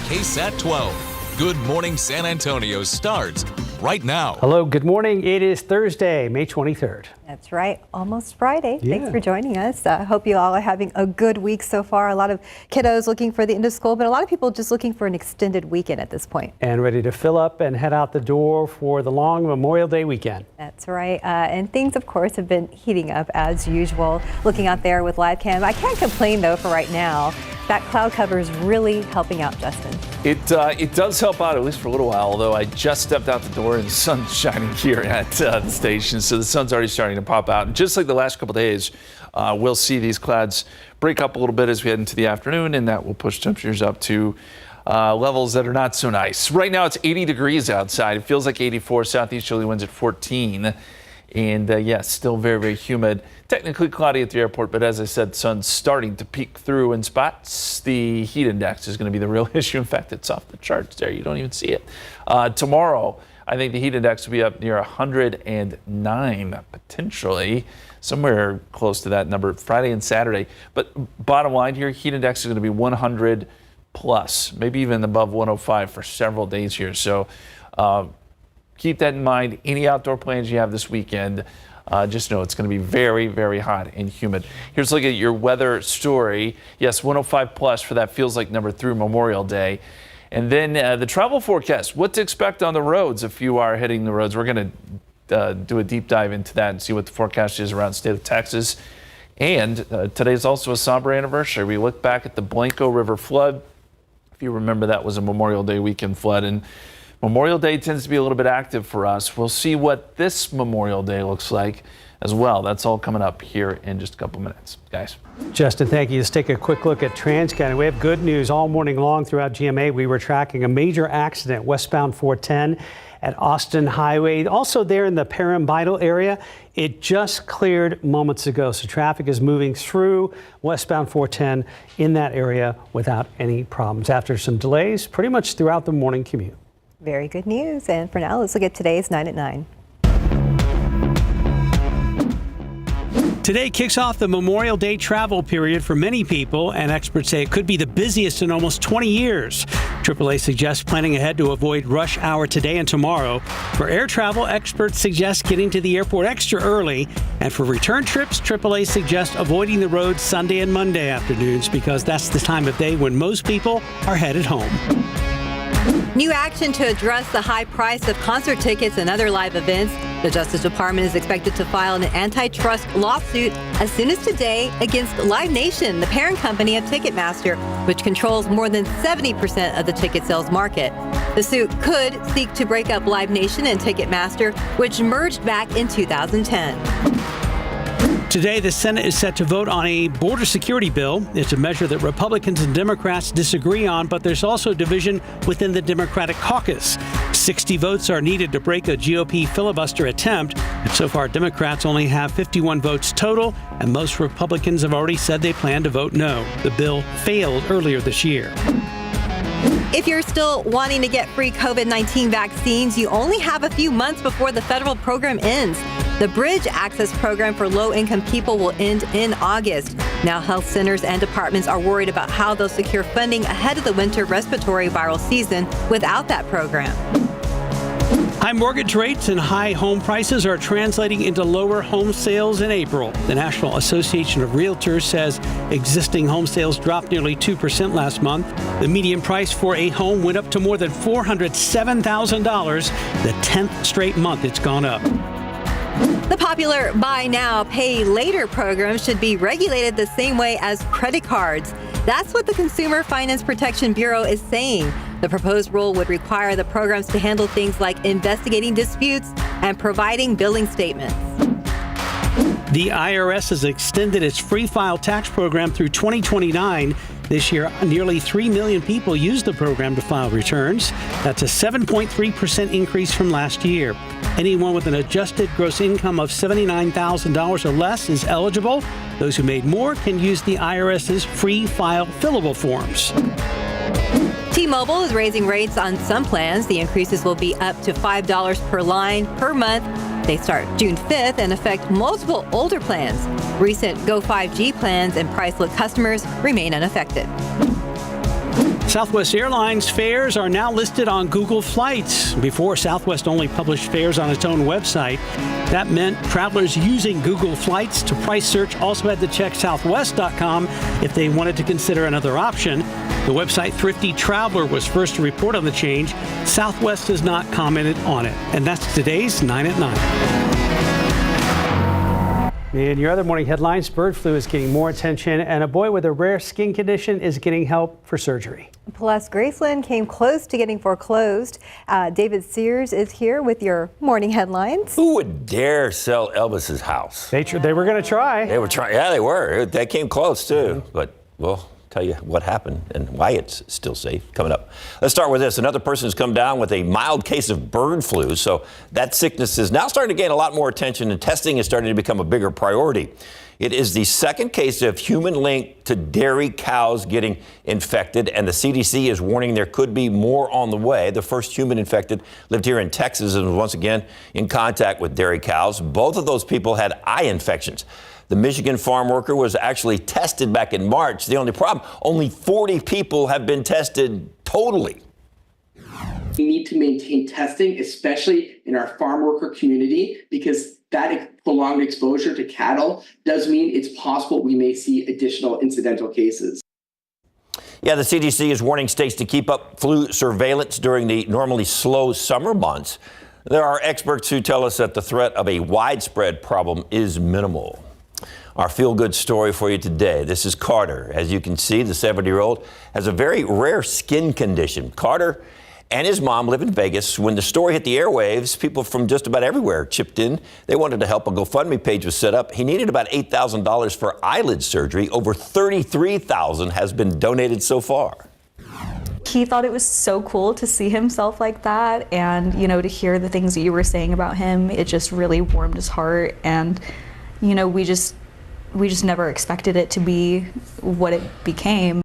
KSAT 12. Good Morning San Antonio starts right now. Hello, good morning. It is Thursday, May 23rd. That's right. Almost Friday. Yeah. Thanks for joining us. Hope you all are having a good week so far. A lot of kiddos looking for the end of school, but a lot of people just looking for an extended weekend at this point. And ready to fill up and head out the door for the long Memorial Day weekend. That's right. And things, of course, have been heating up as usual. Looking out there with live cam. I can't complain, though, for right now. That cloud cover is really helping out, Justin. It does help out, at least for a little while, although I just stepped out the door and the sun's shining here at the station, so the sun's already starting to pop out. And just like the last couple of days, we'll see these clouds break up a little bit as we head into the afternoon, and that will push temperatures up to levels that are not so nice. Right now it's 80 degrees outside. It feels like 84, southeasterly winds at 14. And yes, still very, very humid. Technically cloudy at the airport, but as I said, the sun's starting to peek through in spots. The heat index is going to be the real issue. In fact, it's off the charts there. You don't even see it. Tomorrow, I think the heat index will be up near 109, potentially somewhere close to that number, Friday and Saturday. But bottom line here, heat index is going to be 100 plus, maybe even above 105 for several days here. So keep that in mind. Any outdoor plans you have this weekend, just know it's going to be very, very hot and humid. Here's a look at your weather story. Yes, 105 plus for that feels like number through Memorial Day. And then the travel forecast, what to expect on the roads if you are hitting the roads. We're going to do a deep dive into that and see what the forecast is around the state of Texas. And today is also a somber anniversary. We look back at the Blanco River flood. If you remember, that was a Memorial Day weekend flood. And Memorial Day tends to be a little bit active for us. We'll see what this Memorial Day looks like as well. That's all coming up here in just a couple minutes, guys. Justin, thank you. Let's take a quick look at TransCounty. We have good news all morning long throughout GMA. We were tracking a major accident westbound 410 at Austin Highway. Also there in the Parambital area. It just cleared moments ago. So traffic is moving through westbound 410 in that area without any problems. After some delays pretty much throughout the morning commute. Very good news. And for now, let's look at today's 9 at 9. Today kicks off the Memorial Day travel period for many people, and experts say it could be the busiest in almost 20 years. AAA suggests planning ahead to avoid rush hour today and tomorrow. For air travel, experts suggest getting to the airport extra early. And for return trips, AAA suggests avoiding the roads Sunday and Monday afternoons because that's the time of day when most people are headed home. New action to address the high price of concert tickets and other live events. The Justice Department is expected to file an antitrust lawsuit as soon as today against Live Nation, the parent company of Ticketmaster, which controls more than 70% of the ticket sales market. The suit could seek to break up Live Nation and Ticketmaster, which merged back in 2010. Today, the Senate is set to vote on a border security bill. It's a measure that Republicans and Democrats disagree on, but there's also division within the Democratic caucus. 60 votes are needed to break a GOP filibuster attempt, and so far Democrats only have 51 votes total, and most Republicans have already said they plan to vote no. The bill failed earlier this year. If you're still wanting to get free COVID-19 vaccines, you only have a few months before the federal program ends. The Bridge Access Program for low-income people will end in August. Now, health centers and departments are worried about how they'll secure funding ahead of the winter respiratory viral season without that program. High mortgage rates and high home prices are translating into lower home sales in April. The National Association of Realtors says existing home sales dropped nearly 2% last month. The median price for a home went up to more than $407,000, the 10th straight month it's gone up. The popular buy now, pay later program should be regulated the same way as credit cards. That's what the Consumer Finance Protection Bureau is saying. The proposed rule would require the programs to handle things like investigating disputes and providing billing statements. The IRS has extended its free file tax program through 2029. This year, nearly 3 million people used the program to file returns. That's a 7.3% increase from last year. Anyone with an adjusted gross income of $79,000 or less is eligible. Those who made more can use the IRS's free file fillable forms. T-Mobile is raising rates on some plans. The increases will be up to $5 per line per month. They start June 5th and affect multiple older plans. Recent Go 5G plans and price look customers remain unaffected. Southwest Airlines fares are now listed on Google Flights. Before, Southwest only published fares on its own website. That meant travelers using Google Flights to price search also had to check southwest.com if they wanted to consider another option. The website Thrifty Traveler was first to report on the change. Southwest has not commented on it. And that's today's 9 at 9. In your other morning headlines, bird flu is getting more attention, and a boy with a rare skin condition is getting help for surgery. Plus, Graceland came close to getting foreclosed. David Sears is here with your morning headlines. Who would dare sell Elvis's house? They were going to try. They were trying. Yeah, they were. They came close too. But well, tell you what happened and why it's still safe coming up. Let's start with this. Another person has come down with a mild case of bird flu. So that sickness is now starting to gain a lot more attention, and testing is starting to become a bigger priority. It is the second case of human link to dairy cows getting infected, and the CDC is warning there could be more on the way. The first human infected lived here in Texas and was once again in contact with dairy cows. Both of those people had eye infections. The Michigan farm worker was actually tested back in March. The only problem, only 40 people have been tested totally. We need to maintain testing, especially in our farm worker community, because that prolonged exposure to cattle does mean it's possible we may see additional incidental cases. Yeah, the CDC is warning states to keep up flu surveillance during the normally slow summer months. There are experts who tell us that the threat of a widespread problem is minimal. Our feel-good story for you today. This is Carter. As you can see, the 70-year-old has a very rare skin condition. Carter and his mom live in Vegas. When the story hit the airwaves, people from just about everywhere chipped in. They wanted to help. A GoFundMe page was set up. He needed about $8,000 for eyelid surgery. Over $33,000 has been donated so far. He thought it was so cool to see himself like that, and to hear the things that you were saying about him, it just really warmed his heart. And we just never expected it to be what it became.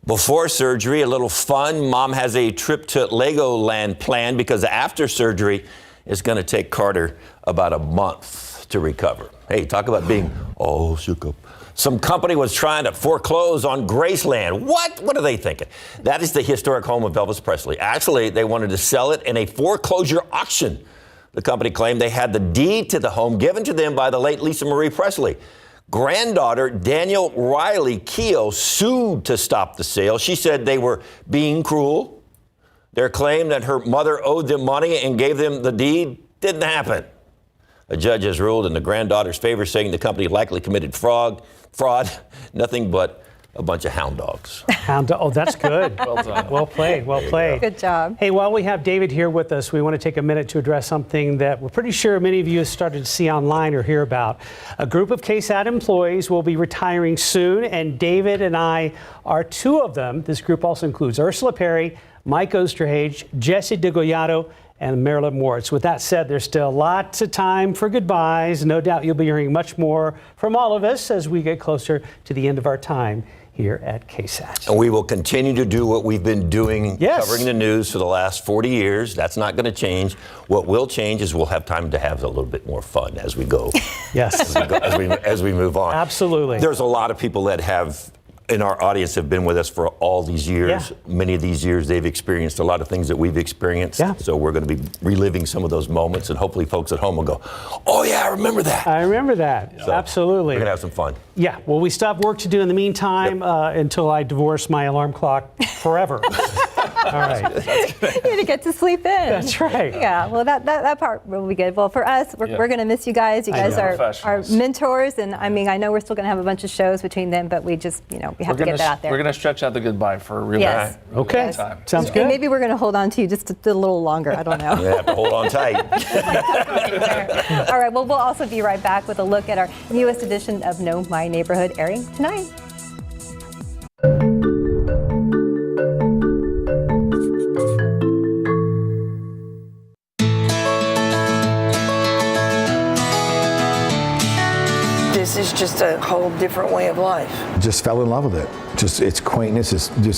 Before surgery, a little fun. Mom has a trip to Legoland planned because after surgery, it's going to take Carter about a month to recover. Hey, talk about being all shook up. Some company was trying to foreclose on Graceland. What are they thinking? That is the historic home of Elvis Presley. Actually, they wanted to sell it in a foreclosure auction. The company claimed they had the deed to the home given to them by the late Lisa Marie Presley. Granddaughter Danielle Riley Keough sued to stop the sale. She said they were being cruel. Their claim that her mother owed them money and gave them the deed didn't happen. A judge has ruled in the granddaughter's favor, saying the company likely committed fraud, nothing but a bunch of hound dogs. Oh, that's good. Well done. Well played. Well played. Good job. Hey, while we have David here with us, we want to take a minute to address something that we're pretty sure many of you have started to see online or hear about. A group of KSAT employees will be retiring soon, and David and I are two of them. This group also includes Ursula Perry, Mike Osterhage, Jesse DeGoyato, and Marilyn Moritz. With that said, there's still lots of time for goodbyes. No doubt you'll be hearing much more from all of us as we get closer to the end of our time here at KSAT. And we will continue to do what we've been doing, yes, covering the news for the last 40 years. That's not going to change. What will change is we'll have time to have a little bit more fun as we go. Yes. as we move on. Absolutely. There's a lot of people that have in our audience have been with us for all these years. Yeah. Many of these years, they've experienced a lot of things that we've experienced. Yeah. So we're going to be reliving some of those moments, and hopefully folks at home will go, oh, yeah, I remember that. I remember that. So absolutely. We're going to have some fun. Yeah. Well, we still have work to do in the meantime until I divorce my alarm clock forever. All right. You're going to get to sleep in. That's right. Yeah, well, that part will be good. Well, for us, we're going to miss you guys. You guys are mentors, and I mean, I know we're still going to have a bunch of shows between them, but we just, we have to get that out there. We're going to stretch out the goodbye for a really long time. Sounds good. And maybe we're going to hold on to you just a little longer. I don't know. You have to hold on tight. All right, well, we'll also be right back with a look at our newest edition of Know My Neighborhood, airing tonight. This is just a whole different way of life. Just fell in love with it. Just its quaintness,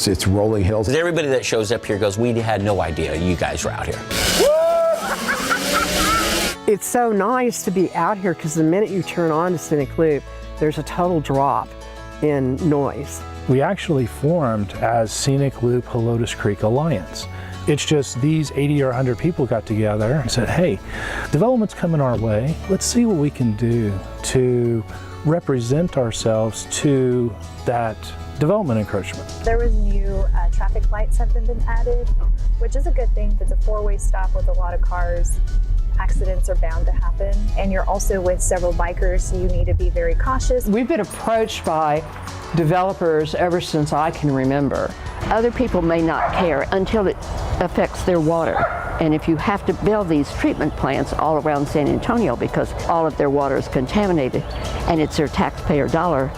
it's rolling hills. Everybody that shows up here goes, we had no idea you guys were out here. It's so nice to be out here because the minute you turn on to Scenic Loop, there's a total drop in noise. we actually formed as Scenic Loop Helotes Creek Alliance. It's just these 80 or 100 people got together and said, hey, development's coming our way. Let's see what we can do to represent ourselves to that development encroachment. There was new traffic lights have been added, which is a good thing. It's a four-way stop with a lot of cars. Accidents are bound to happen, and you're also with several bikers, so you need to be very cautious. We've been approached by developers ever since I can remember. Other people may not care until it affects their water. And if you have to build these treatment plants all around San Antonio because all of their water is contaminated and it's their taxpayer dollar,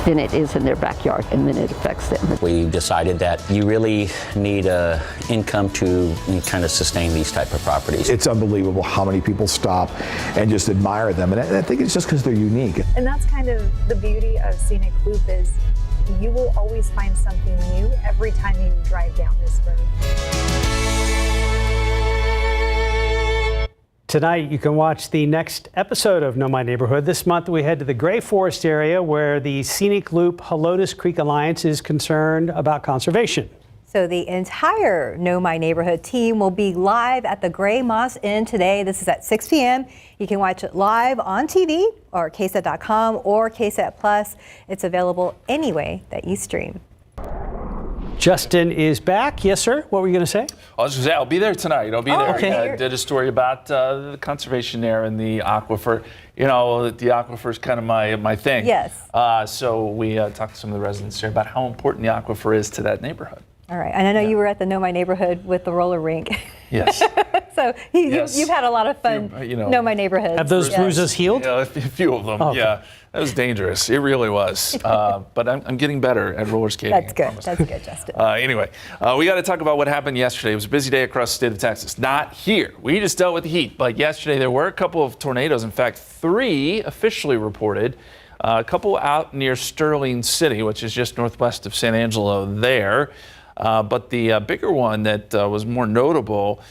then it is in their backyard and then it affects them. We decided that you really need income to kind of sustain these type of properties. It's unbelievable how many people stop and just admire them. And I think it's just because they're unique. And that's kind of the beauty of Scenic Loop is you will always find something new every time you drive down this road. Tonight, you can watch the next episode of Know My Neighborhood. This month, we head to the Gray Forest area where the Scenic Loop Helotes Creek Alliance is concerned about conservation. So the entire Know My Neighborhood team will be live at the Gray Moss Inn today. This is at 6 p.m. You can watch it live on TV or KSAT.com or KSAT Plus. It's available any way that you stream. Justin is back. Yes, sir. What were you going to say? I was going to say, I'll be there tonight. I'll be there. Okay. I did a story about the conservation there in the aquifer. You know, the aquifer is kind of my thing. Yes. So we talked to some of the residents here about how important the aquifer is to that neighborhood. All right. And I know you were at the Know My Neighborhood with the roller rink. Yes. So you've had a lot of fun. Know My Neighborhood. Have those bruises healed? Yeah, a few of them. Oh, okay. Yeah. That was dangerous. It really was. But I'm getting better at roller skating. That's good. That's good, Justin. Anyway, we got to talk about what happened yesterday. It was a busy day across the state of Texas. Not here. We just dealt with the heat. But yesterday there were a couple of tornadoes. In fact, 3 officially reported. A couple out near Sterling City, which is just northwest of San Angelo there. But the bigger one that was more notable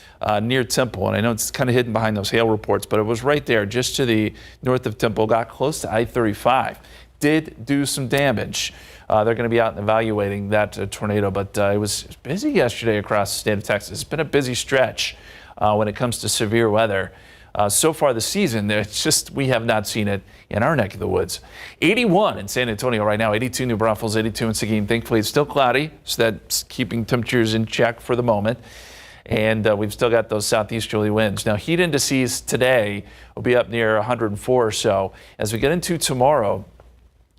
near Temple, and I know it's kind of hidden behind those hail reports, but it was right there just to the north of Temple, got close to I-35, did do some damage. They're going to be out and evaluating that tornado, but it was busy yesterday across the state of Texas. It's been a busy stretch when it comes to severe weather. So far this season, it's just we have not seen it in our neck of the woods. 81 in San Antonio right now, 82 in New Braunfels, 82 in Seguin. Thankfully, it's still cloudy, so that's keeping temperatures in check for the moment. And we've still got those southeasterly winds. Now, heat indices today will be up near 104 or so. As we get into tomorrow,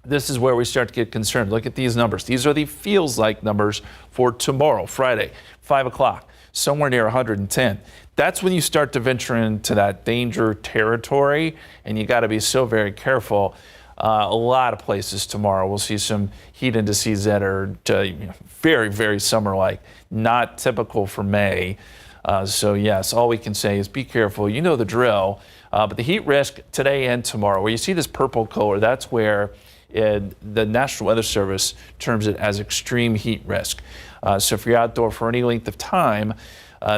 this is where we start to get concerned. Look at these numbers. These are the feels like numbers for tomorrow, Friday, 5 o'clock, somewhere near 110. That's when you start to venture into that danger territory, and you got to be so very careful. A lot of places tomorrow we'll see some heat indices that are very, very summer-like, not typical for May. So yes, all we can say is be careful. You know the drill. But the heat risk today and tomorrow, where you see this purple color, that's where the National Weather Service terms it as extreme heat risk. So if you're outdoor for any length of time,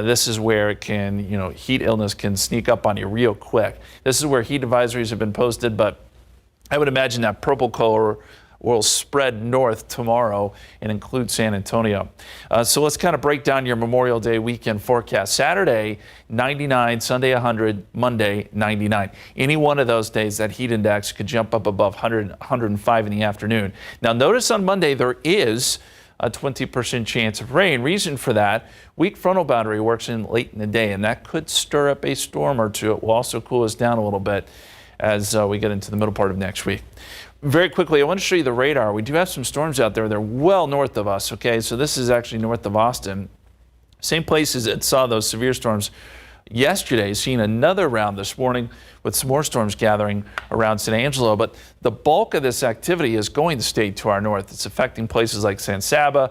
this is where it can, heat illness can sneak up on you real quick. This is where heat advisories have been posted, but I would imagine that purple color will spread north tomorrow and include San Antonio. So let's kind of break down your Memorial Day weekend forecast. Saturday, 99, Sunday, 100, Monday, 99. Any one of those days, that heat index could jump up above 100, 105 in the afternoon. Now, notice on Monday, there is a 20% chance of rain. Reason for that, weak frontal boundary works in late in the day, and that could stir up a storm or two. It will also cool us down a little bit as we get into the middle part of next week. Very quickly, I want to show you the radar. We do have some storms out there. They're well north of us, okay? So this is actually north of Austin. Same places that saw those severe storms yesterday, seeing another round this morning with some more storms gathering around San Angelo. But the bulk of this activity is going to stay to our north. It's affecting places like San Saba,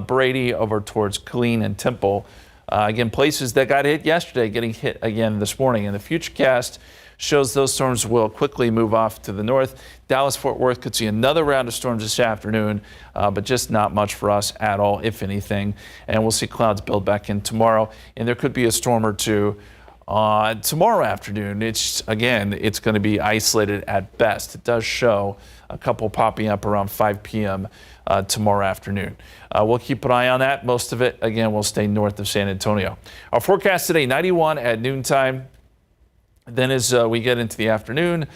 Brady, over towards Killeen and Temple. Again, places that got hit yesterday getting hit again this morning. And the Futurecast shows those storms will quickly move off to the north. Dallas-Fort Worth could see another round of storms this afternoon, but just not much for us at all, if anything. And we'll see clouds build back in tomorrow. And there could be a storm or two Tomorrow afternoon, it's going to be isolated at best. It does show a couple popping up around 5 p.m. Tomorrow afternoon. We'll keep an eye on that. Most of it, again, will stay north of San Antonio. Our forecast today, 91 at noontime. Then as we get into the afternoon,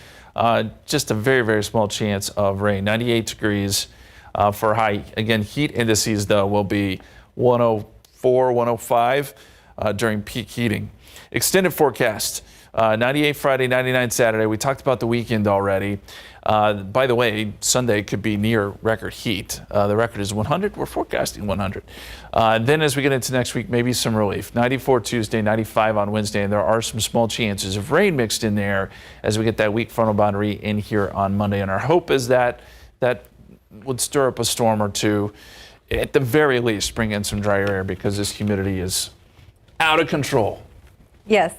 just a very, very small chance of rain. 98 degrees for high. Again, heat indices, though, will be 104, 105 during peak heating. Extended forecast, 98 Friday, 99 Saturday. We talked about the weekend already. By the way, Sunday could be near record heat. The record is 100. We're forecasting 100. Then as we get into next week, maybe some relief. 94 Tuesday, 95 on Wednesday, and there are some small chances of rain mixed in there as we get that weak frontal boundary in here on Monday. And our hope is that would stir up a storm or two. At the very least, bring in some drier air because this humidity is out of control. Yes,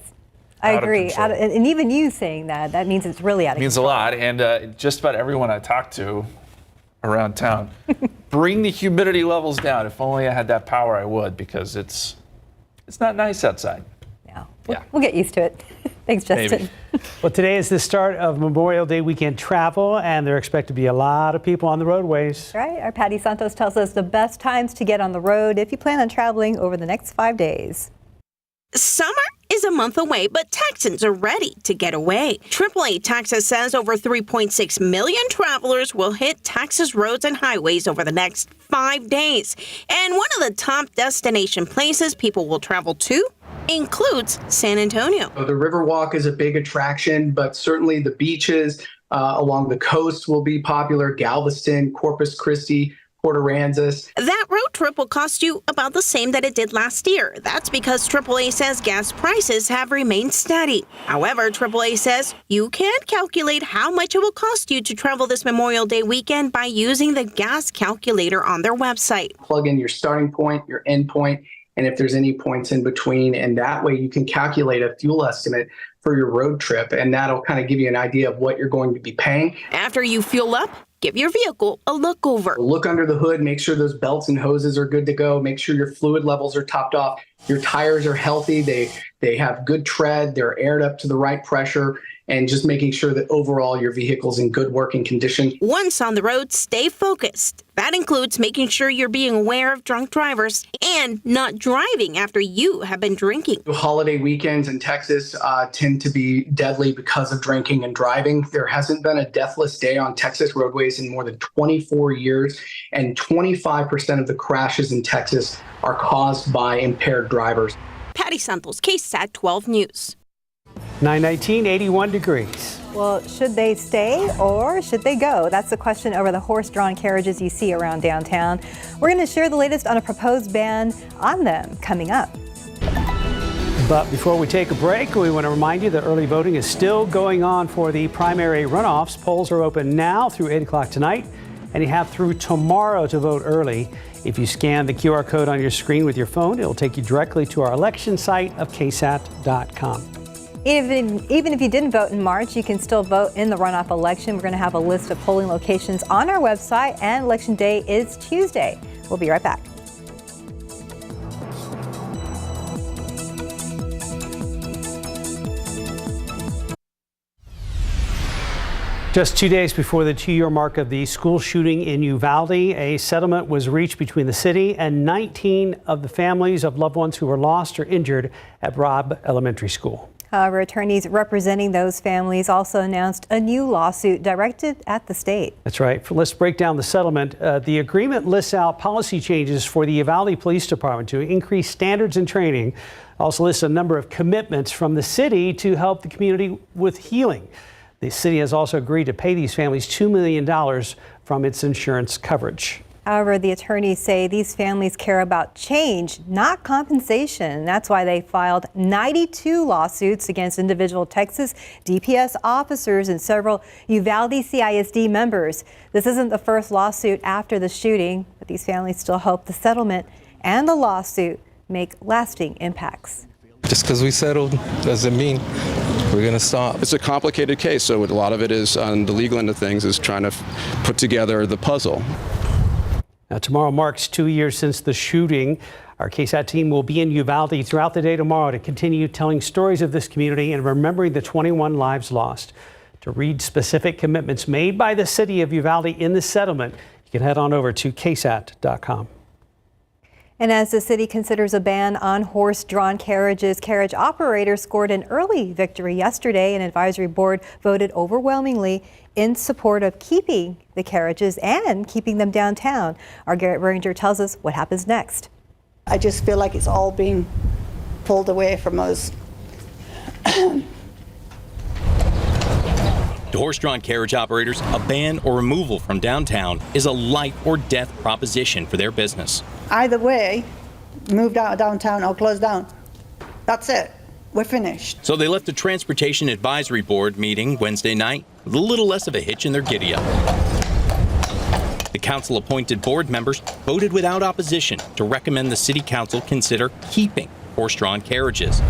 I agree. And even you saying that means it's really out of control. Means a lot. And just about everyone I talk to around town, bring the humidity levels down. If only I had that power, I would, because it's not nice outside. Yeah. We'll get used to it. Thanks, Justin. Maybe. Well, today is the start of Memorial Day weekend travel, and there expect to be a lot of people on the roadways. Right. Our Patty Santos tells us the best times to get on the road if you plan on traveling over the next 5 days. Summer is a month away, but Texans are ready to get away. AAA Texas says over 3.6 million travelers will hit Texas roads and highways over the next 5 days. And one of the top destination places people will travel to includes San Antonio. The Riverwalk is a big attraction, but certainly the beaches along the coast will be popular. Galveston, Corpus Christi, Port Aransas. That road trip will cost you about the same that it did last year. That's because AAA says gas prices have remained steady. However, AAA says you can calculate how much it will cost you to travel this Memorial Day weekend by using the gas calculator on their website. Plug in your starting point, your end point, and if there's any points in between, and that way you can calculate a fuel estimate for your road trip, and that'll kind of give you an idea of what you're going to be paying. After you fuel up, give your vehicle a look over. Look under the hood, make sure those belts and hoses are good to go, make sure your fluid levels are topped off, your tires are healthy, they have good tread, they're aired up to the right pressure, and just making sure that overall your vehicle's in good working condition. Once on the road, stay focused. That includes making sure you're being aware of drunk drivers and not driving after you have been drinking. Holiday weekends in Texas tend to be deadly because of drinking and driving. There hasn't been a deathless day on Texas roadways in more than 24 years, and 25% of the crashes in Texas are caused by impaired drivers. Patty Santos, KSAT 12 News. 919, 81 degrees. Well, should they stay or should they go? That's the question over the horse-drawn carriages you see around downtown. We're going to share the latest on a proposed ban on them coming up. But before we take a break, we want to remind you that early voting is still going on for the primary runoffs. Polls are open now through 8 o'clock tonight, and you have through tomorrow to vote early. If you scan the QR code on your screen with your phone, it'll take you directly to our election site of KSAT.com. Even if you didn't vote in March, you can still vote in the runoff election. We're going to have a list of polling locations on our website, and Election Day is Tuesday. We'll be right back. Just 2 days before the 2-year mark of the school shooting in Uvalde, a settlement was reached between the city and 19 of the families of loved ones who were lost or injured at Robb Elementary School. However, attorneys representing those families also announced a new lawsuit directed at the state. That's right. Let's break down the settlement. The agreement lists out policy changes for the Uvalde Police Department to increase standards and training. Also lists a number of commitments from the city to help the community with healing. The city has also agreed to pay these families $2 million from its insurance coverage. However, the attorneys say these families care about change, not compensation. That's why they filed 92 lawsuits against individual Texas DPS officers and several Uvalde CISD members. This isn't the first lawsuit after the shooting, but these families still hope the settlement and the lawsuit make lasting impacts. Just because we settled doesn't mean we're going to stop. It's a complicated case, so a lot of it is on the legal end of things is trying to put together the puzzle. Now, tomorrow marks 2 years since the shooting. Our KSAT team will be in Uvalde throughout the day tomorrow to continue telling stories of this community and remembering the 21 lives lost. To read specific commitments made by the city of Uvalde in the settlement, you can head on over to KSAT.com. And as the city considers a ban on horse-drawn carriages, carriage operators scored an early victory yesterday. An advisory board voted overwhelmingly in support of keeping the carriages and keeping them downtown. Our Garrett Ranger tells us what happens next. I just feel like it's all being pulled away from us. To horse-drawn carriage operators, a ban or removal from downtown is a life or death proposition for their business. Either way, move out of downtown or close down. That's it. We're finished. So they left the Transportation Advisory Board meeting Wednesday night with a little less of a hitch in their giddy-up. The council-appointed board members voted without opposition to recommend the city council consider keeping horse-drawn carriages.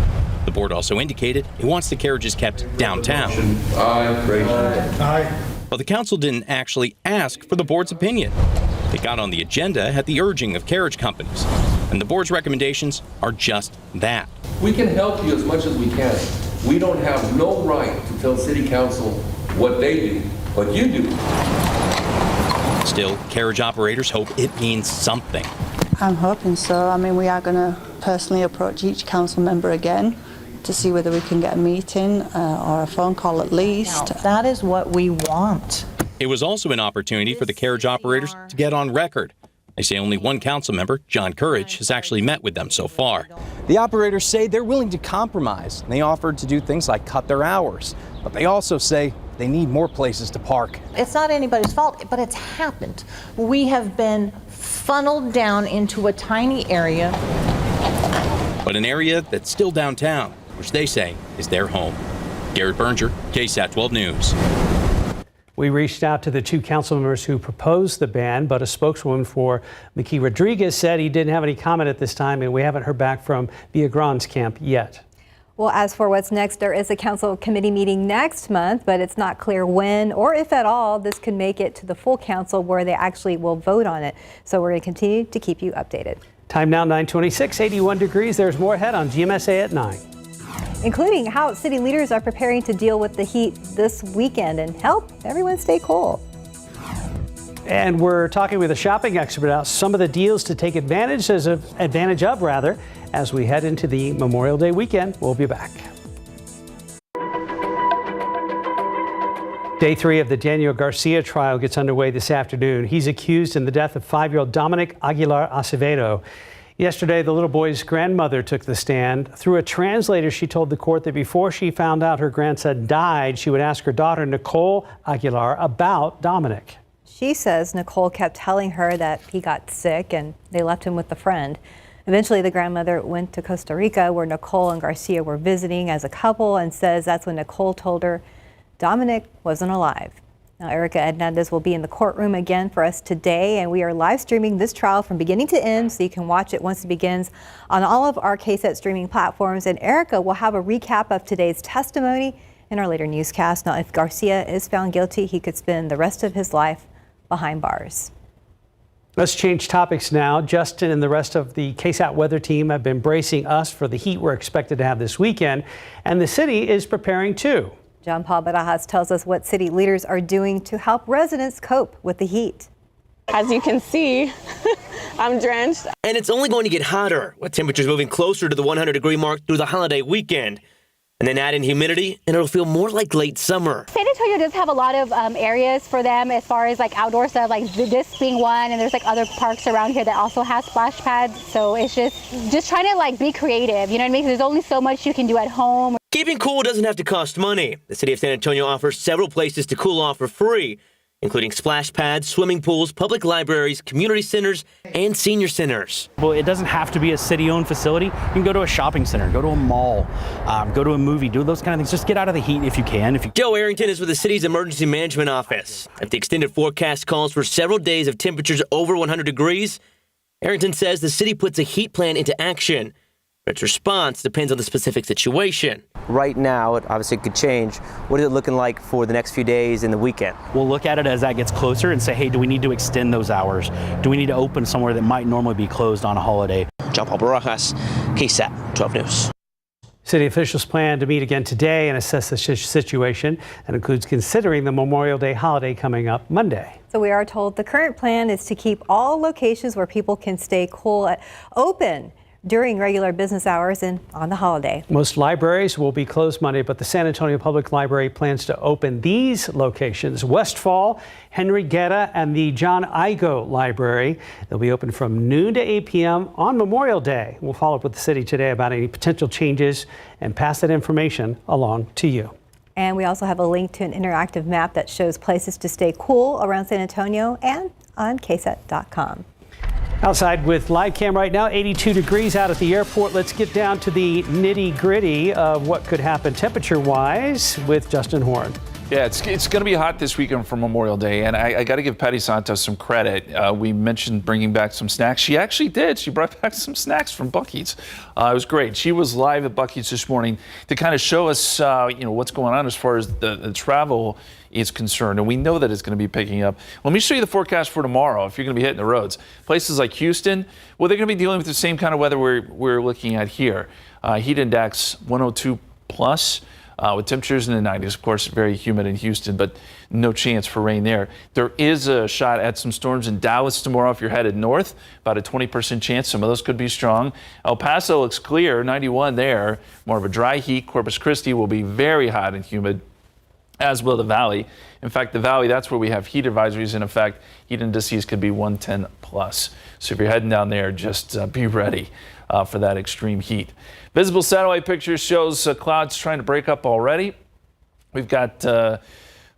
The board also indicated it wants the carriages kept downtown. Aye. But the council didn't actually ask for the board's opinion. It got on the agenda at the urging of carriage companies, and the board's recommendations are just that. We can help you as much as we can. We don't have no right to tell city council what they do, but you do. Still, carriage operators hope it means something. I'm hoping so. I mean, we are going to personally approach each council member again to see whether we can get a meeting or a phone call at least. That is what we want. It was also an opportunity for the carriage operators to get on record. They say only one council member, John Courage, has actually met with them so far. The operators say they're willing to compromise. They offered to do things like cut their hours, but they also say they need more places to park. It's not anybody's fault, but it's happened. We have been funneled down into a tiny area. But an area that's still downtown, which they say is their home. Garrett Berger, KSAT 12 News. We reached out to the two council members who proposed the ban, but a spokeswoman for Mickey Rodriguez said he didn't have any comment at this time, and we haven't heard back from Villagran's camp yet. Well, as for what's next, there is a council committee meeting next month, but it's not clear when or if at all this could make it to the full council where they actually will vote on it. So we're going to continue to keep you updated. Time now 9:26, 81 degrees. There's more ahead on GMSA at 9. Including how city leaders are preparing to deal with the heat this weekend and help everyone stay cool. And we're talking with a shopping expert about some of the deals to take advantage of as we head into the Memorial Day weekend. We'll be back. Day 3 of the Daniel Garcia trial gets underway this afternoon. He's accused in the death of 5-year-old Dominic Aguilar Acevedo. Yesterday, the little boy's grandmother took the stand. Through a translator, she told the court that before she found out her grandson died, she would ask her daughter, Nicole Aguilar, about Dominic. She says Nicole kept telling her that he got sick and they left him with a friend. Eventually, the grandmother went to Costa Rica, where Nicole and Garcia were visiting as a couple, and says that's when Nicole told her Dominic wasn't alive. Now, Erica Hernandez will be in the courtroom again for us today, and we are live streaming this trial from beginning to end, so you can watch it once it begins on all of our KSAT streaming platforms. And Erica will have a recap of today's testimony in our later newscast. Now, if Garcia is found guilty, he could spend the rest of his life behind bars. Let's change topics now. Justin and the rest of the KSAT weather team have been bracing us for the heat we're expected to have this weekend, and the city is preparing too. John Paul Barajas tells us what city leaders are doing to help residents cope with the heat. As you can see, I'm drenched. And it's only going to get hotter, with temperatures moving closer to the 100-degree mark through the holiday weekend. And then add in humidity, and it'll feel more like late summer. San Antonio does have a lot of areas for them as far as like outdoor stuff, like this being one, and there's like other parks around here that also have splash pads. So it's just trying to like be creative, you know what I mean? There's only so much you can do at home. Keeping cool doesn't have to cost money. The city of San Antonio offers several places to cool off for free, including splash pads, swimming pools, public libraries, community centers, and senior centers. Well, it doesn't have to be a city-owned facility. You can go to a shopping center, go to a mall, go to a movie, do those kind of things. Just get out of the heat if you can. Joe Arrington is with the city's emergency management office. If the extended forecast calls for several days of temperatures over 100 degrees, Arrington says the city puts a heat plan into action. Its response depends on the specific situation. right now. It obviously could change. What is it looking like for the next few days and the weekend? We'll look at it as that gets closer and say, hey, do we need to extend those hours? Do we need to open somewhere that might normally be closed on a holiday? John Paul Barajas, KSAT 12 News. City officials plan to meet again today and assess the situation. That includes considering the Memorial Day holiday coming up Monday. So we are told the current plan is to keep all locations where people can stay cool open during regular business hours and on the holiday. Most libraries will be closed Monday, but the San Antonio Public Library plans to open these locations: Westfall, Henry Guerra, and the John Igo Library. They'll be open from noon to 8 p.m. on Memorial Day. We'll follow up with the city today about any potential changes and pass that information along to you. And we also have a link to an interactive map that shows places to stay cool around San Antonio and on KSAT.com. Outside with live cam right now, 82 degrees out at the airport. Let's get down to the nitty gritty of what could happen temperature wise with Justin Horn. Yeah, it's going to be hot this weekend for Memorial Day, and I got to give Patty Santos some credit. We mentioned bringing back some snacks. She actually did. She brought back some snacks from Buc-ee's. It was great. She was live at Buc-ee's this morning to kind of show us, what's going on as far as the travel is concerned, and we know that it's going to be picking up. Let me show you the forecast for tomorrow. If you're going to be hitting the roads, places like Houston, well, they're going to be dealing with the same kind of weather we're looking at here. Heat index 102 plus. With temperatures in the 90s, of course, very humid in Houston, but no chance for rain there. There is a shot at some storms in Dallas tomorrow if you're headed north, about a 20% chance. Some of those could be strong. El Paso looks clear, 91 there. More of a dry heat. Corpus Christi will be very hot and humid, as will the Valley. In fact, the Valley, that's where we have heat advisories in effect. Heat indices could be 110 plus. So if you're heading down there, just be ready for that extreme heat. Visible satellite pictures shows clouds trying to break up already. We've got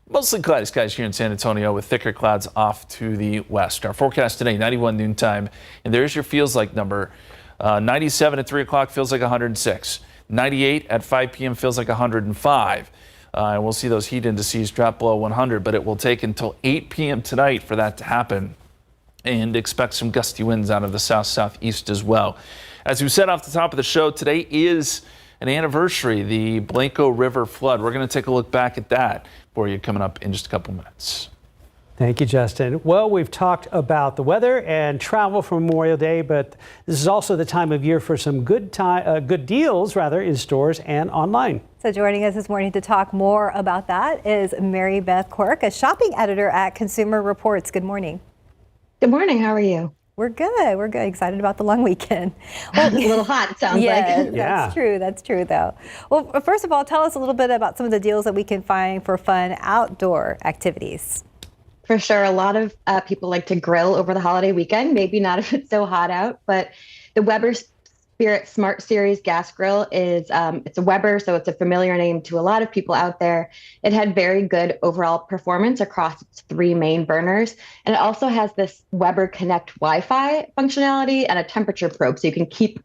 mostly cloudy skies here in San Antonio with thicker clouds off to the west. Our forecast today, 91 noontime, and there's your feels like number. 97 at 3 o'clock feels like 106. 98 at 5 p.m. feels like 105. And we'll see those heat indices drop below 100, but it will take until 8 p.m. tonight for that to happen. And expect some gusty winds out of the south-southeast as well. As we said off the top of the show, today is an anniversary, the Blanco River flood. We're going to take a look back at that for you coming up in just a couple minutes. Thank you, Justin. Well, we've talked about the weather and travel for Memorial Day, but this is also the time of year for some good deals in stores and online. So joining us this morning to talk more about that is Mary Beth Quirk, a shopping editor at Consumer Reports. Good morning. Good morning. How are you? We're good. We're good. Excited about the long weekend. Well, a little hot, it sounds like. Yeah, that's true. That's true, though. Well, first of all, tell us a little bit about some of the deals that we can find for fun outdoor activities. For sure. A lot of people like to grill over the holiday weekend. Maybe not if it's so hot out, but the Weber Spirit Smart Series gas grill is, it's a Weber, so it's a familiar name to a lot of people out there. It had very good overall performance across its 3 main burners. And it also has this Weber Connect Wi-Fi functionality and a temperature probe, so you can keep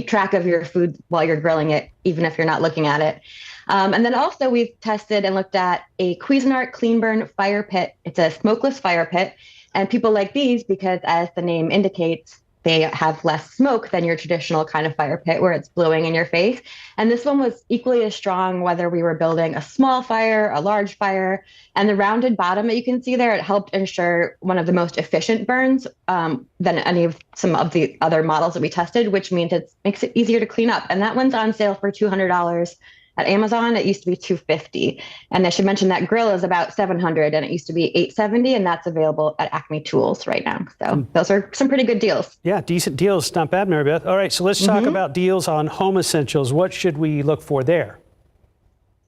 track of your food while you're grilling it, even if you're not looking at it. And then also we've tested and looked at a Cuisinart Clean Burn fire pit. It's a smokeless fire pit. And people like these because, as the name indicates, they have less smoke than your traditional kind of fire pit where it's blowing in your face. And this one was equally as strong whether we were building a small fire, a large fire. And the rounded bottom that you can see there, it helped ensure one of the most efficient burns than some of the other models that we tested, which means it makes it easier to clean up. And that one's on sale for $200. At Amazon, it used to be $250. And I should mention that grill is about $700 and it used to be $870, and that's available at Acme Tools right now. So those are some pretty good deals. Yeah, decent deals. Not bad, Mary Beth. All right, so let's talk about deals on home essentials. What should we look for there?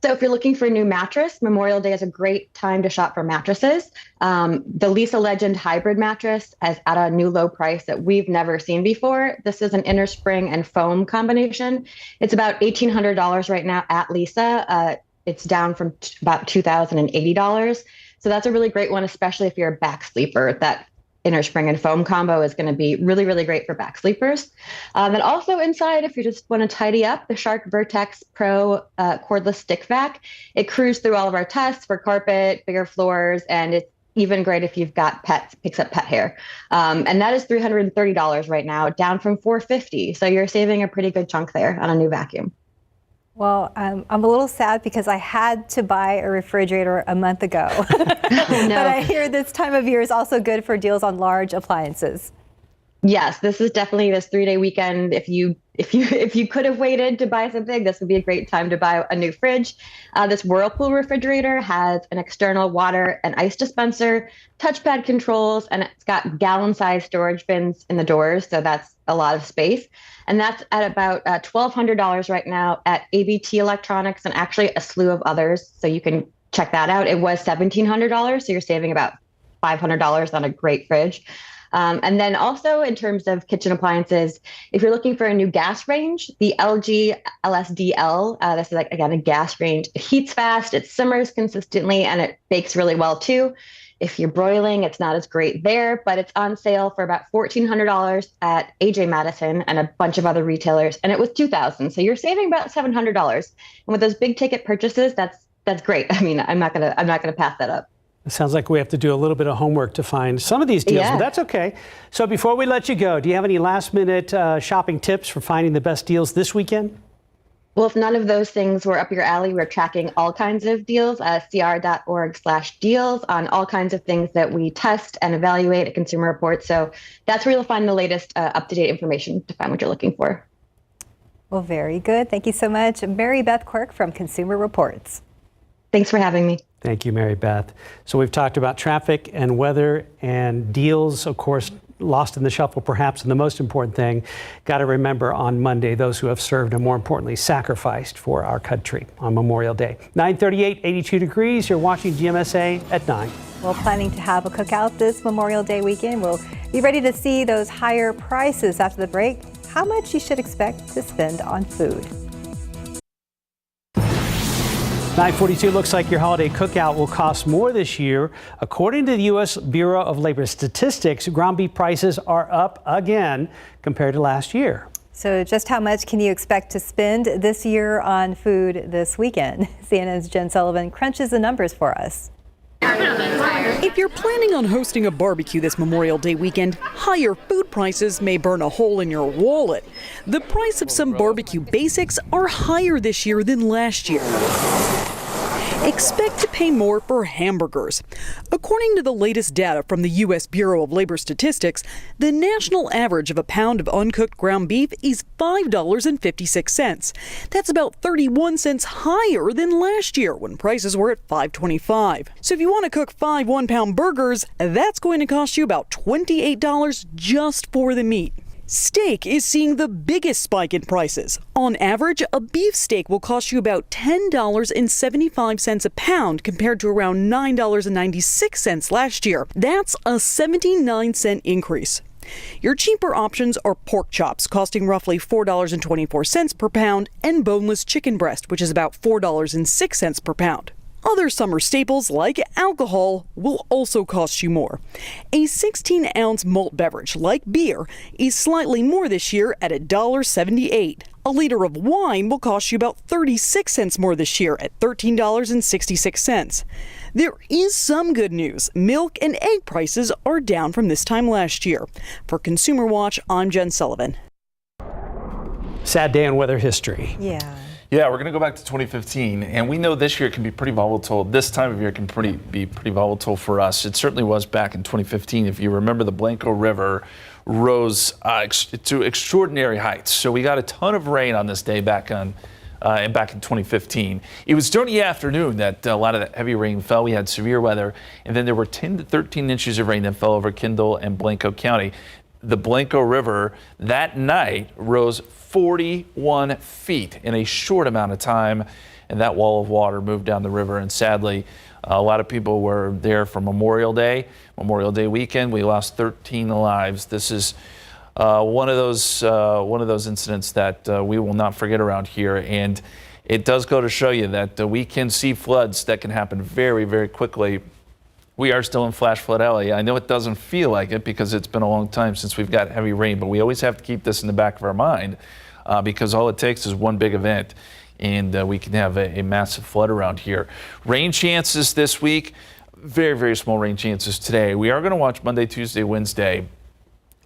So if you're looking for a new mattress, Memorial Day is a great time to shop for mattresses. The Lisa Legend hybrid mattress is at a new low price that we've never seen before. This is an inner spring and foam combination. It's about $1,800 right now at Lisa. It's down from about $2,080. So that's a really great one, especially if you're a back sleeper. That inner spring and foam combo is going to be really, really great for back sleepers. And also inside, if you just want to tidy up, the Shark Vertex Pro cordless stick vac. It cruised through all of our tests for carpet, bigger floors, and it's even great if you've got pets, picks up pet hair. And that is $330 right now, down from $450. So you're saving a pretty good chunk there on a new vacuum. Well, I'm a little sad because I had to buy a refrigerator a month ago. But I hear this time of year is also good for deals on large appliances. Yes, this is definitely this 3-day weekend. If you could have waited to buy something, this would be a great time to buy a new fridge. This Whirlpool refrigerator has an external water and ice dispenser, touchpad controls, and it's got gallon-sized storage bins in the doors, so that's a lot of space. And that's at about $1,200 right now at ABT Electronics and actually a slew of others, so you can check that out. It was $1,700, so you're saving about $500 on a great fridge. And then also in terms of kitchen appliances, if you're looking for a new gas range, the LG LSDL, this is like, again, a gas range. It heats fast, it simmers consistently, and it bakes really well too. If you're broiling, it's not as great there, but it's on sale for about $1,400 at AJ Madison and a bunch of other retailers, and it was $2,000. So you're saving about $700. And with those big ticket purchases, that's great. I mean, I'm not gonna pass that up. It sounds like we have to do a little bit of homework to find some of these deals, but that's okay. So before we let you go, do you have any last-minute shopping tips for finding the best deals this weekend? Well, if none of those things were up your alley, we're tracking all kinds of deals, cr.org/deals on all kinds of things that we test and evaluate at Consumer Reports. So that's where you'll find the latest up-to-date information to find what you're looking for. Well, very good. Thank you so much. Mary Beth Quirk from Consumer Reports. Thanks for having me. Thank you, Mary Beth. So we've talked about traffic and weather and deals, of course, lost in the shuffle perhaps, and the most important thing, got to remember on Monday, those who have served and more importantly, sacrificed for our country on Memorial Day. 9:38, 82 degrees. You're watching GMSA at 9. Well, planning to have a cookout this Memorial Day weekend. We'll be ready to see those higher prices after the break. How much you should expect to spend on food. 9:42 looks like your holiday cookout will cost more this year. According to the U.S. Bureau of Labor Statistics, ground beef prices are up again compared to last year. So just how much can you expect to spend this year on food this weekend? CNN's Jen Sullivan crunches the numbers for us. If you're planning on hosting a barbecue this Memorial Day weekend, higher food prices may burn a hole in your wallet. The price of some barbecue basics are higher this year than last year. Expect to pay more for hamburgers. According to the latest data from the U.S. Bureau of Labor Statistics, the national average of a pound of uncooked ground beef is $5.56. That's about 31 cents higher than last year when prices were at $5.25. So if you want to cook 5 one-pound burgers, that's going to cost you about $28 just for the meat. Steak is seeing the biggest spike in prices. On average, a beef steak will cost you about $10.75 a pound compared to around $9.96 last year. That's a 79-cent increase. Your cheaper options are pork chops, costing roughly $4.24 per pound, and boneless chicken breast, which is about $4.06 per pound. Other summer staples like alcohol will also cost you more. A 16-ounce malt beverage like beer is slightly more this year at $1.78. A liter of wine will cost you about 36 cents more this year at $13.66. There is some good news. Milk and egg prices are down from this time last year. For Consumer Watch, I'm Jen Sullivan. Sad day in weather history. Yeah, we're going to go back to 2015, and we know this year can be pretty volatile. This time of year can be pretty volatile for us. It certainly was back in 2015. If you remember, the Blanco River rose to extraordinary heights. So we got a ton of rain on this day back in 2015. It was during the afternoon that a lot of that heavy rain fell. We had severe weather, and then there were 10 to 13 inches of rain that fell over Kendall and Blanco County. The Blanco River that night rose 41 feet in a short amount of time, and that wall of water moved down the river. And sadly, a lot of people were there for Memorial Day weekend. We lost 13 lives. This is one of those incidents that we will not forget around here. And it does go to show you that we can see floods that can happen very, very quickly. We are still in flash flood alley. I know it doesn't feel like it because it's been a long time since we've got heavy rain, but we always have to keep this in the back of our mind because all it takes is one big event and we can have a massive flood around here. Rain chances this week, very, very small rain chances today. We are going to watch Monday, Tuesday, Wednesday.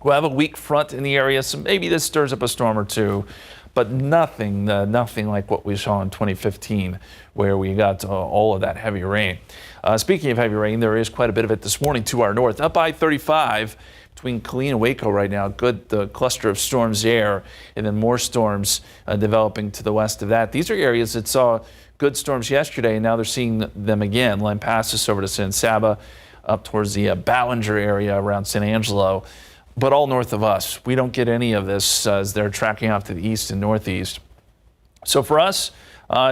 We'll have a weak front in the area, so maybe this stirs up a storm or two, but nothing like what we saw in 2015, where we got all of that heavy rain. Speaking of heavy rain, there is quite a bit of it this morning to our north. Up I-35 between Killeen and Waco right now, good cluster of storms there, and then more storms developing to the west of that. These are areas that saw good storms yesterday, and now they're seeing them again. Lampasas over to San Saba, up towards the Ballinger area around San Angelo. But all north of us. We don't get any of this as they're tracking off to the east and northeast. So for us,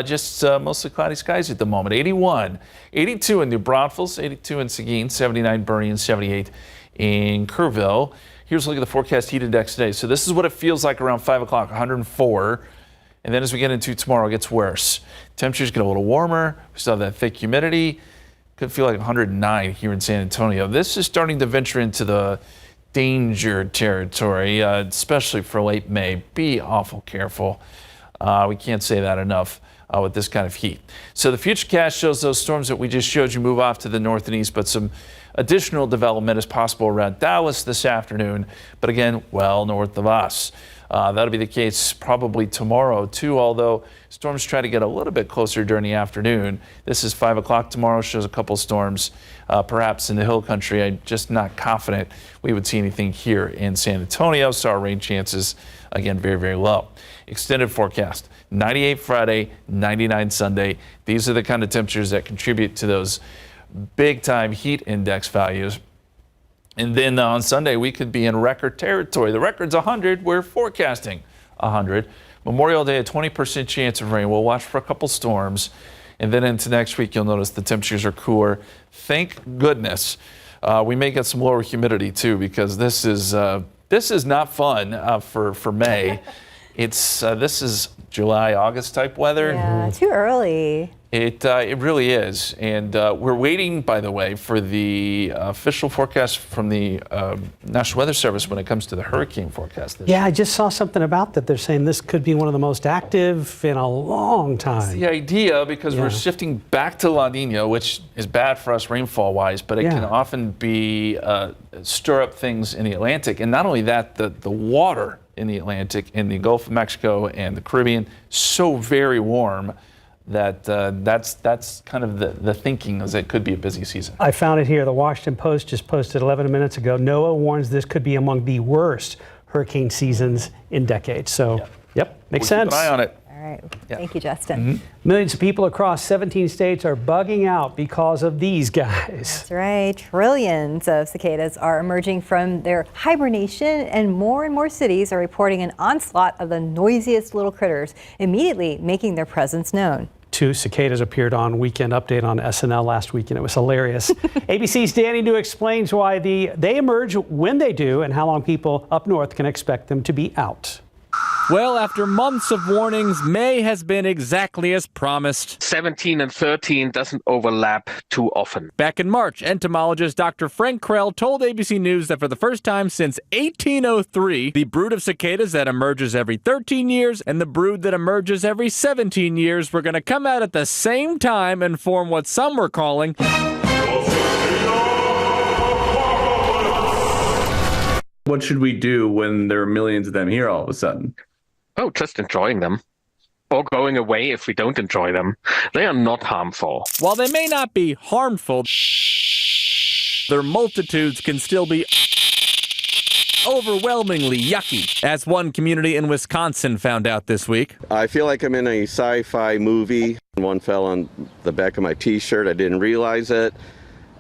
just mostly cloudy skies at the moment. 81, 82 in New Braunfels, 82 in Seguin, 79 Bernie, and 78 in Kerrville. Here's a look at the forecast heat index today. So this is what it feels like around 5 o'clock, 104. And then as we get into tomorrow, it gets worse. Temperatures get a little warmer. We still have that thick humidity. Could feel like 109 here in San Antonio. This is starting to venture into the danger territory, especially for late May. Be awful careful. We can't say that enough with this kind of heat. So the futurecast shows those storms that we just showed you move off to the north and east, but some additional development is possible around Dallas this afternoon, but again, well north of us. That'll be the case probably tomorrow too, although storms try to get a little bit closer during the afternoon. This is 5 o'clock tomorrow, shows a couple storms perhaps in the hill country. I'm just not confident we would see anything here in San Antonio, so our rain chances, again, very, very low. Extended forecast, 98 Friday, 99 Sunday. These are the kind of temperatures that contribute to those big time heat index values. And then on Sunday, we could be in record territory. The record's 100. We're forecasting 100. Memorial Day, a 20% chance of rain. We'll watch for a couple storms. And then into next week, you'll notice the temperatures are cooler. Thank goodness. We may get some lower humidity, too, because this is not fun for May. This is July, August type weather. Yeah, too early. It really is. And we're waiting, by the way, for the official forecast from the National Weather Service when it comes to the hurricane forecast. Yeah, I just saw something about that. They're saying this could be one of the most active in a long time. That's the idea, because we're shifting back to La Nina, which is bad for us rainfall-wise, but it can often be stir up things in the Atlantic. And not only that, the water in the Atlantic, in the Gulf of Mexico and the Caribbean, so very warm that that's kind of the thinking, is it could be a busy season. I found it here. The Washington Post just posted 11 minutes ago. NOAA warns this could be among the worst hurricane seasons in decades. So, yep, makes sense. Keep an eye on it. All right. Thank you, Justin. Millions of people across 17 states are bugging out because of these guys. That's right. Trillions of cicadas are emerging from their hibernation, and more cities are reporting an onslaught of the noisiest little critters, immediately making their presence known. 2 cicadas appeared on Weekend Update on SNL last week, and it was hilarious. ABC's Danny New explains why they emerge when they do and how long people up north can expect them to be out. Well, after months of warnings, May has been exactly as promised. 17 and 13 doesn't overlap too often. Back in March, entomologist Dr. Frank Krell told ABC News that for the first time since 1803, the brood of cicadas that emerges every 13 years and the brood that emerges every 17 years were going to come out at the same time and form what some were calling What should we do when there are millions of them here all of a sudden? Oh, just enjoying them. Or going away if we don't enjoy them. They are not harmful. While they may not be harmful, their multitudes can still be overwhelmingly yucky, as one community in Wisconsin found out this week. I feel like I'm in a sci-fi movie. One fell on the back of my t-shirt. I didn't realize it.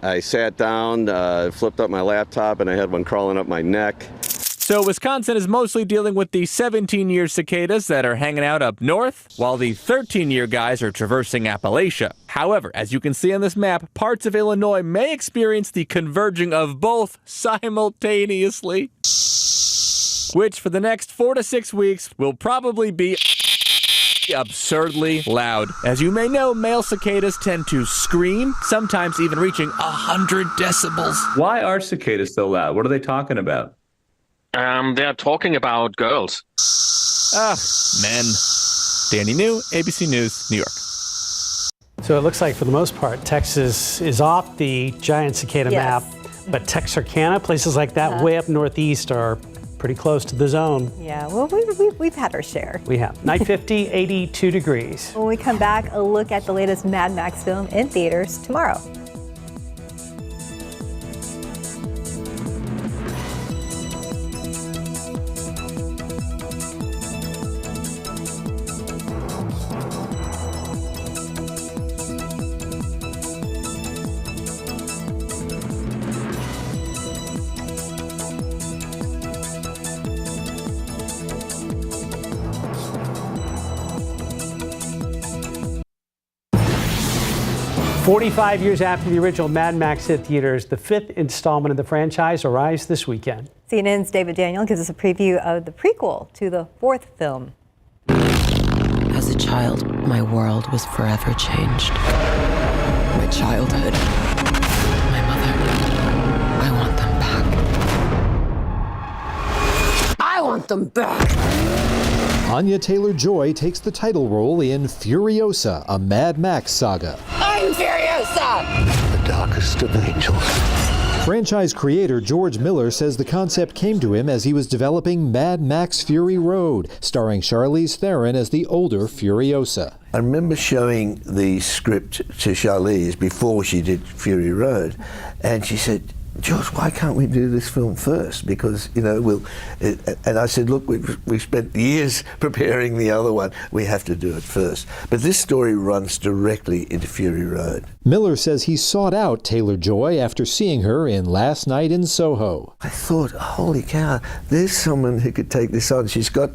I sat down, flipped up my laptop, and I had one crawling up my neck. So Wisconsin is mostly dealing with the 17-year cicadas that are hanging out up north, while the 13-year guys are traversing Appalachia. However, as you can see on this map, parts of Illinois may experience the converging of both simultaneously, which for the next 4 to 6 weeks will probably be absurdly loud. As you may know, male cicadas tend to scream, sometimes even reaching 100 decibels. Why are cicadas so loud? What are they talking about? They're talking about girls. Men. Danny New, ABC News, New York. So it looks like for the most part, Texas is off the giant cicada map. But Texarkana, places like that way up northeast are pretty close to the zone. Yeah, well, we've had our share. We have. Night 50, 82 degrees. When we come back, a look at the latest Mad Max film in theaters tomorrow. "45 years after the original Mad Max hit theaters, the 5th installment of the franchise arrives this weekend." CNN's David Daniel gives us a preview of the prequel to the 4th film. As a child, my world was forever changed. My childhood, my mother, I want them back. I want them back! Anya Taylor-Joy takes the title role in Furiosa, a Mad Max saga. I'm Furiosa! The darkest of angels. Franchise creator George Miller says the concept came to him as he was developing Mad Max Fury Road, starring Charlize Theron as the older Furiosa. I remember showing the script to Charlize before she did Fury Road, and she said, "George, why can't we do this film first? Because, you know, and I said, look, we've spent years preparing the other one. We have to do it first. But this story runs directly into Fury Road." Miller says he sought out Taylor-Joy after seeing her in Last Night in Soho. I thought, holy cow, there's someone who could take this on. She's got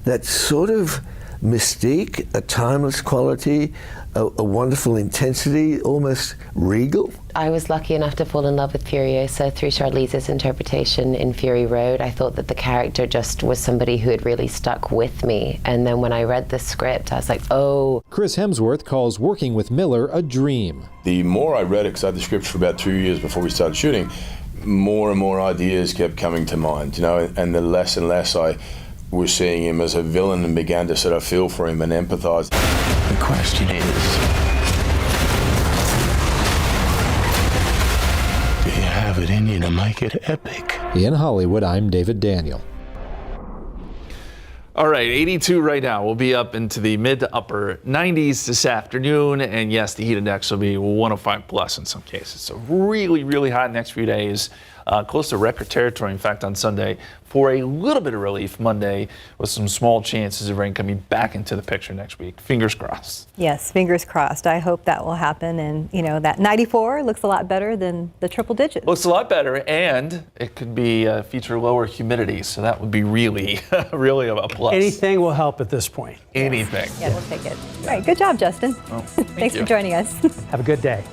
that sort of mystique, a timeless quality, a wonderful intensity, almost regal. I was lucky enough to fall in love with Furiosa through Charlize's interpretation in Fury Road. I thought that the character just was somebody who had really stuck with me. And then when I read the script, I was like, oh. Chris Hemsworth calls working with Miller a dream. The more I read it, because I had the script for about 2 years before we started shooting, more and more ideas kept coming to mind, you know, and the less and less I was seeing him as a villain and began to sort of feel for him and empathize. The question is, do you have it in you to make it epic? In Hollywood, I'm David Daniel. All right, 82 right now. We'll be up into the mid to upper 90s this afternoon. And yes, the heat index will be 105 plus in some cases. So really, really hot next few days. Close to record territory, in fact, on Sunday, for a little bit of relief Monday with some small chances of rain coming back into the picture next week. Fingers crossed. Yes, fingers crossed. I hope that will happen. And, you know, that 94 looks a lot better than the triple digits. Looks a lot better, and it could be feature lower humidity. So that would be really, really a plus. Anything will help at this point. Anything. Yeah, we'll take it. All right, good job, Justin. Well, Thanks for joining us. Have a good day.